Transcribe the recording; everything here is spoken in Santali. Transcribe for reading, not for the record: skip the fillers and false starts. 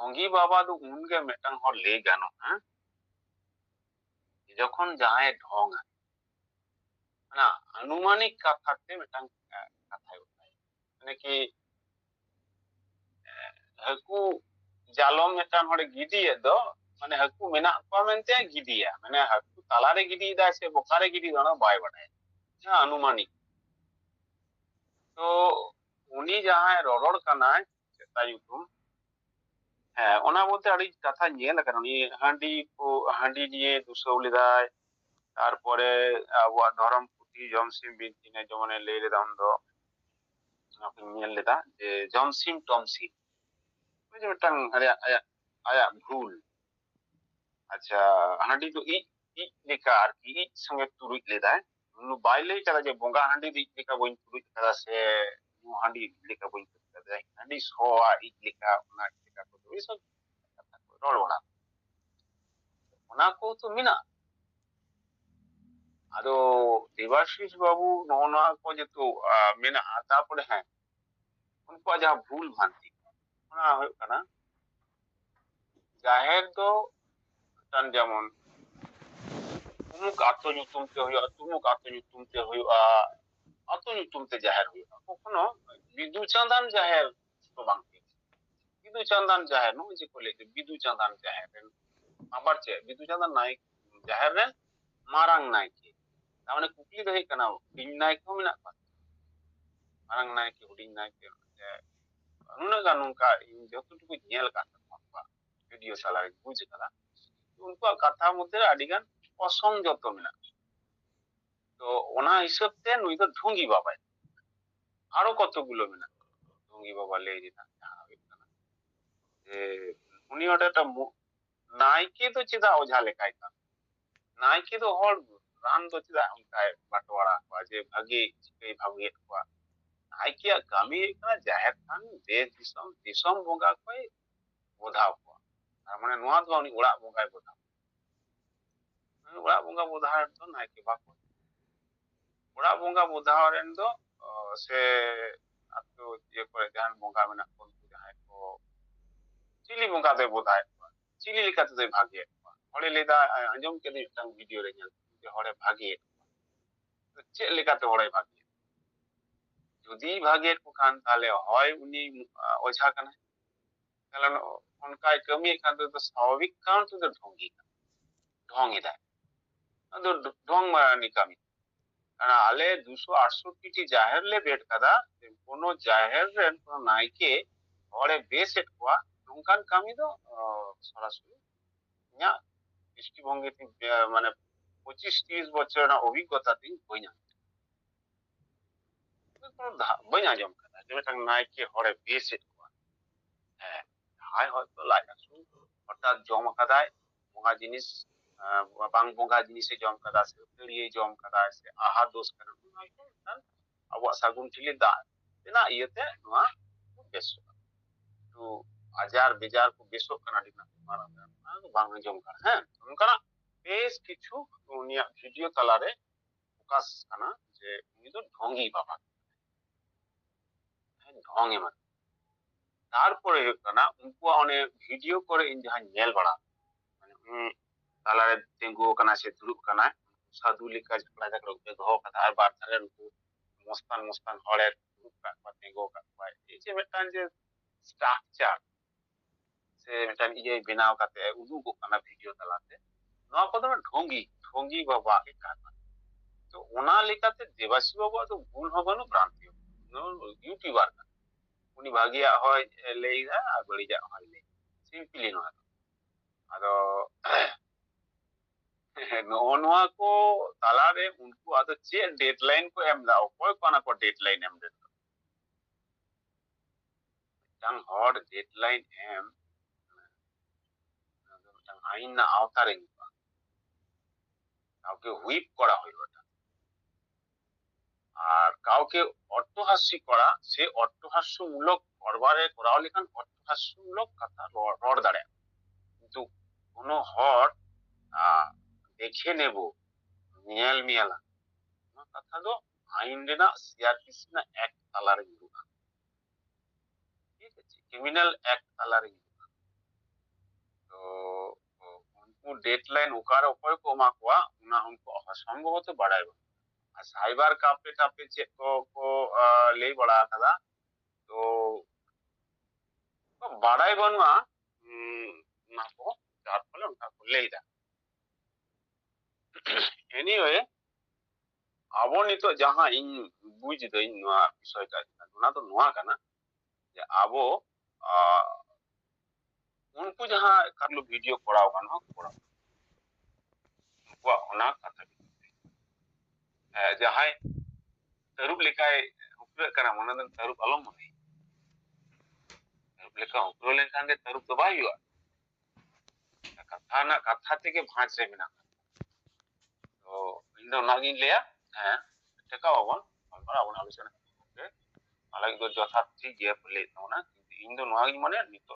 ढोंगी बाबा दो उनके मिटंग हर ले गानो हैं যখন জাহায় ঢং না আনুমানিক কথাতে মিটাং কথায় উঠায় মানে কি হাকু জালম মিটাং হড়ে গিডিয়ে দো মানে হাকু মেনা কো মেনতে গিডিয়া মানে হাকু তালারে গিডি দা সে বোকারে গিডি দানো বাই বাড়ায় আনুমানিক তো উনি জাহায় রড়ড় কানায় সেটা ইউটিউব হ্যাঁ ওনা বলতে আড়ি কথা নিয়ে লাগানো উনি হান্ডি নিয়ে দুশো লিদায় তারপরে আবহাওয়া ধরম পুঁথি জমসিম বিনতিনে যেমন লেরে দাম দো ᱧᱮᱞ ᱞᱮᱫᱟ ᱡᱮ ᱡᱚᱢᱥᱤᱢ ᱴᱚᱢᱥᱤᱢ ওই যে মিᱫᱴᱟᱝ আয়া ভুল আচ্ছা হাঁডি ᱫᱚ ᱤᱡ ᱞᱮᱠᱟ ᱟᱨᱠᱤ ᱤᱡ ᱥᱚᱸᱜᱮ ᱛᱩᱨᱩᱡ ᱞᱮᱫᱟᱭ ᱵᱟᱭ ᱞᱟᱹᱭ ᱠᱟᱫᱟ ᱡᱮ ᱵᱚᱸᱜᱟ ᱦᱟᱺᱰᱤ ᱫᱚ ᱤᱡ ᱞᱮᱠᱟ ᱵᱟᱹᱧ ᱛᱩᱨᱩᱡ ᱠᱟᱫᱟ ᱥᱮ ᱦᱟᱺᱰᱤ ᱞᱮᱠᱟ ᱵᱟᱹᱧ ᱛᱩᱨᱩᱡ ᱠᱟᱫᱟ ᱦᱟᱺᱰᱤ ᱥᱚᱣᱟ ᱤᱡ ᱞᱮᱠᱟ ᱚᱱᱟ ᱞᱮᱠᱟ ᱠᱚ ᱮᱥᱚᱵ ᱠᱟᱛᱷᱟ ᱠᱚ ᱨᱚᱲ ᱵᱟᱲᱟ ᱚᱱᱟ ᱠᱚ ᱛᱚ ᱢᱮᱱᱟᱜᱼᱟ ᱟᱫᱚ ᱫᱮᱵᱟশিস বাবু ᱱᱚᱜᱼᱚ ᱱᱚᱣᱟ ᱠᱚ ᱡᱮᱛᱩ ᱢᱮᱱᱟᱜᱼᱟ ᱛᱟᱨᱯᱚᱨᱮ ᱦᱮᱸ ᱩᱱᱠᱩᱣᱟᱜ ᱡᱟᱦᱟᱸ ᱵᱷᱩᱞ ᱵᱷᱟᱱᱛᱤ ᱚᱱᱟ ᱦᱩᱭᱩᱜ ᱠᱟᱱᱟ ᱡᱟᱦᱮᱨ ᱫᱚ ᱢᱤᱫᱴᱟᱝ ᱡᱮᱢᱚᱱ ᱩᱢᱩᱠ ᱟᱛᱳ ᱧᱩᱛᱩᱢ ᱛᱮ ᱦᱩᱭᱩᱜᱼᱟ ᱛᱩᱢᱩᱠ ᱟᱛᱳ ᱧᱩᱛᱩᱢ ᱛᱮ ᱦᱩᱭᱩᱜᱼᱟ ᱟᱛᱳ ᱧᱩᱛᱩᱢ ᱛᱮ ᱡᱟᱦᱮᱨ ᱦᱩᱭᱩᱜᱼᱟ ᱠᱚᱠᱷᱚᱱᱳ ᱵᱤᱫᱩ ᱪᱟᱸᱫᱟᱱ ᱡᱟᱦᱮᱨ ᱫᱚ ᱵᱟᱝ ᱴᱷᱤᱠ ᱵᱤᱫᱩ ᱪᱟᱸᱫᱟᱱ ᱡᱟᱦᱮᱨ ᱱᱚᱜᱼᱚᱭ ᱡᱮ ᱠᱚ ᱞᱟᱹᱭ ᱵᱤᱫᱩ ᱪᱟᱸᱫᱟᱱ ᱡᱟᱦᱮᱨ ᱨᱮᱱ আবার ᱪᱮᱫ ᱵᱤᱫᱩ ᱪᱟᱸᱫᱟᱱ ᱱᱟᱭᱠ ᱡᱟᱦᱮᱨ ᱨᱮᱱ ᱢᱟᱨᱟᱝ ᱱᱟᱭᱠᱮ ᱛᱟর মানে কুকলি ᱫᱚ ᱦᱩᱭᱩᱜ ᱠᱟᱱᱟ ᱦᱩᱰᱤᱧ ᱱᱟᱭᱠᱮ ᱦᱚᱸ ᱢᱮᱱᱟᱜ ᱠᱚᱣᱟ ᱢᱟᱨᱟᱝ ᱱᱟᱭᱠᱮ ᱦᱩᱰᱤᱧ ᱱᱟᱭᱠᱮ ᱱᱩᱱᱟᱹᱜ ᱜᱟᱱ ᱱᱚᱝᱠᱟ ᱤᱧ ᱡᱚᱛᱚᱴᱩᱠᱩ ᱧᱮᱞ ᱟᱠᱟᱫ ᱛᱟᱠᱚᱣᱟ ᱵᱷᱤᱰᱤᱭᱳ ᱛᱟᱞᱟᱨᱮ ᱵᱩᱡ ᱟᱠᱟᱫᱟ उनका कथा मध्य आदिगान असंजत मेना तो ओना हिसाब ते नुई दो ढोंगी बाबा आरो कतगुलो मेना ढोंगी बाबा ले दिना जहां हुई कना जे उनी ओटा नायके तो चेदा ओझा लेकाय का नायके तो हर रान तो चेदा उनका बटवाड़ा को जे भागे चिकई भागे को नायके कामी का जाहिर खान देश दिसम बोंगा कोई बोधाव को माने नोआ दो उनी ओड़ा बोंगाय बोधाव ओड़ा बोंगा बोधाव तो नायके बाको ओड़ा बोंगा बोधाव रेन दो से अतो ये करे जान बोंगा मेना कोन जहां को चिली बोंगा दे बोधाय चिली लिखाते दे भागे हड़े लेदा अंजम के मिदटांग भिडियो रे नेल जे हड़े भागे तो चे लेकाते हड़े भागे যদি ভাগে को खान ताले হয় উনি ওঝা কানা কারণ অনকাই কামি কান তো স্বাভাবিক কারণ তো ঢঙ্গি ঢং এদা আদো ঢং মারানি কামি কারণ আলে 268 টি জাহের লে বেট কাদা কোনো জাহের রেন কোনো নাইকে হড়ে বেস এট কোয়া নংকান কামি দো সরাসরি ইয়া দৃষ্টিভঙ্গি মানে 25-30 বছর না অভিজ্ঞতা তিন বইনা বইনা জম কাদা যে মিটাং নাইকে হড়ে বেস এট কোয়া হ্যাঁ হাই হয়তো লাগা সু অর্থাৎ জম কাদায় বঙ্গা জিনিস বাং বঙ্গা জিনিসে জম কাদা সে তড়িয়ে জম কাদা সে আহা দোষ কারণ আবহাওয়া সাগুন ঠিলি দা না ইয়েতে নোয়া বেশ তো আজার বেজার কো বেশক কানা দিনা মারা বাং জম কানা হ্যাঁ অনকানা বেশ কিছু উনিয়া ভিডিও তালারে ফোকাস কানা যে উনি তো ঢঙ্গি বাবা ঢং এমন তারপরে কানা উনকু অনেক ভিডিও করে ইন যাহা নেল বাড়া মানে তালারে তেঙ্গু কানা সে দুরুব কানা সাধু লিকা ঝগড়া ঝগড়া উঠে দহ কাদা আর বার ধারে উনকু মস্তান মস্তান হড়ের দুরুব কাকবা তেঙ্গু কাকবা এই যে মিদটাং যে স্ট্রাকচার সে মিদটাং ইয়ে বেনাও কাতে উদুগো কানা ভিডিও তালাতে নয়া কদম ঢঙ্গি ঢঙ্গি বাবা কে কানা তো ওনা লেকাতে দেবাশী বাবা তো ভুল হবানো ভ্রান্তি ইউটিউবার উনি ভাগিয়া হয় লেইদা আর বড়িয়া হয় লে সিম্পলি নয় আদো ᱱᱚᱜᱼᱚ ᱱᱚᱣᱟ ᱠᱚ ᱛᱟᱞᱟᱨᱮ ᱩᱱᱠᱩ ᱟᱫᱚ ᱪᱮᱫ ᱰᱮᱰᱞᱟᱭᱤᱱ ᱠᱚ ᱮᱢ ᱫᱟ ᱚᱠᱚᱭ ᱠᱟᱱᱟ ᱠᱚ ᱰᱮᱰᱞᱟᱭᱤᱱ ᱮᱢ ᱫᱮᱫ ᱢᱤᱫᱴᱟᱝ ᱦᱚᱲ ᱰᱮᱰᱞᱟᱭᱤᱱ ᱮᱢ ᱢᱤᱫᱴᱟᱝ আইন ᱨᱮᱱᱟᱜ আওতারে ᱦᱤᱡᱩᱜᱼᱟ কাউকে হুইপ করা হইল ওটা আর কাউকে অট্টহাস্যি করা সে অট্টহাস্যমূলক করবারে করাও লেখান অট্টহাস্যমূলক কথা রড় দাঁড়ায় কিন্তু কোনো হর দেখে নেব ᱧᱮᱞ ᱢᱮᱭᱟᱞᱟ ᱱᱚᱣᱟ ᱠᱟᱛᱷᱟ ᱫᱚ ᱟইন ᱨᱮᱱᱟᱜ ᱥᱤআরপিসি ᱨᱮᱱᱟᱜ ᱮᱠᱴ ᱛᱟᱞᱟᱨᱮ ᱧᱩᱨᱩᱜᱼᱟ ᱴᱷᱤᱠ ᱟᱪᱷᱮ ᱠᱨᱤমিনাল ᱮᱠᱴ ᱛᱟᱞᱟᱨᱮ ᱧᱩᱨᱩᱜᱼᱟ डेडलाइन ओकार ओकर को मा कोआ उना उनको असंभवत बाड़ाय साइबर काफे टापे चेक को ले बड़ा कदा तो बाड़ाय बनुआ ना को जार फले उनका को ले दा एनीवे आबो नितो जहां इन बुझ दई नोआ विषय का ना तो नोआ काना जे आबो उनको जहां करलो वीडियो कोड़ाव काना कोड़ा उनको ओना कथा जहां तरुब लेखाय उपरे करा मन तरुब अलम मने तरुब लेखा उपरो लेखान दे तरुब तो बाय हुआ कथा ना कथा থেকে भांज रे बिना तो इन दो नागिन लेया हां टेका बाबन আমরা আলোচনা করতে আলাদা যথা ঠিক গিয়ে বলে তো না इन दो नागिन माने